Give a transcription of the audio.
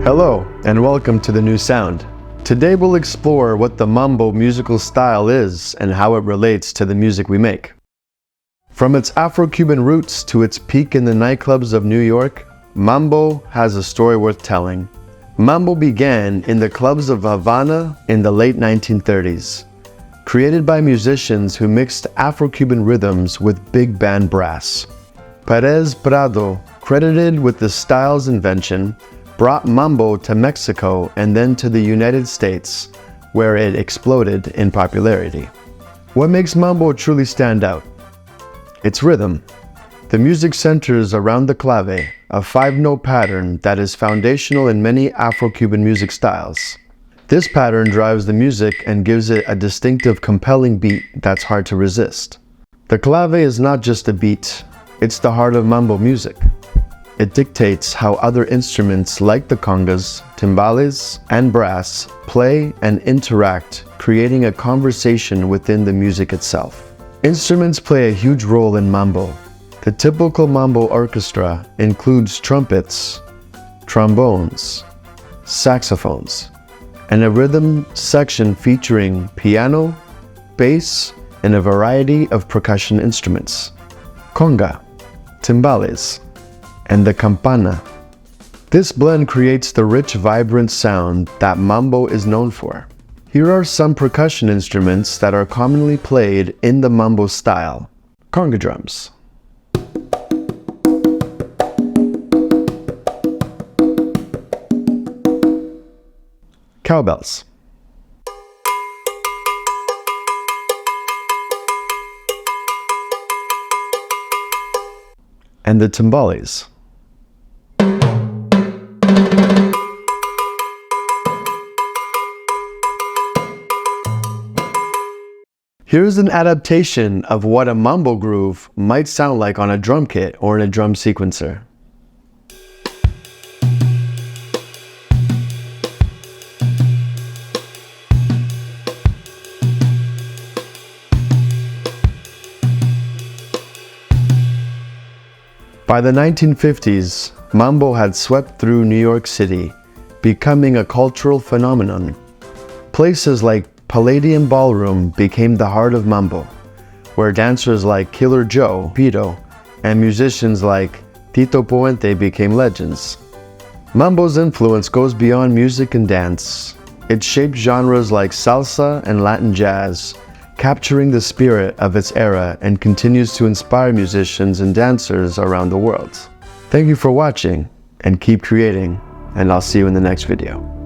Hello, and welcome to The New Sound. Today we'll explore what the mambo musical style is and how it relates to the music we make. From its Afro-Cuban roots to its peak in the nightclubs of New York, mambo has a story worth telling. Mambo began in the clubs of Havana in the late 1930s, created by musicians who mixed Afro-Cuban rhythms with big band brass. Perez Prado, credited with the style's invention, brought mambo to Mexico and then to the United States, where it exploded in popularity. What makes mambo truly stand out? Its rhythm. The music centers around the clave, a 5-note pattern that is foundational in many Afro-Cuban music styles. This pattern drives the music and gives it a distinctive, compelling beat that's hard to resist. The clave is not just a beat, it's the heart of mambo music. It dictates how other instruments like the congas, timbales, and brass play and interact, creating a conversation within the music itself. Instruments play a huge role in mambo. The typical mambo orchestra includes trumpets, trombones, saxophones, and a rhythm section featuring piano, bass, and a variety of percussion instruments. Conga, timbales, and the campana. This blend creates the rich, vibrant sound that mambo is known for. Here are some percussion instruments that are commonly played in the mambo style. Conga drums, cowbells, and the timbales. Here's an adaptation of what a mambo groove might sound like on a drum kit or in a drum sequencer. By the 1950s, mambo had swept through New York City, becoming a cultural phenomenon. Places like Palladium Ballroom became the heart of mambo, where dancers like Killer Joe, Pito, and musicians like Tito Puente became legends. Mambo's influence goes beyond music and dance. It shaped genres like salsa and Latin jazz, capturing the spirit of its era, and continues to inspire musicians and dancers around the world. Thank you for watching, and keep creating, and I'll see you in the next video.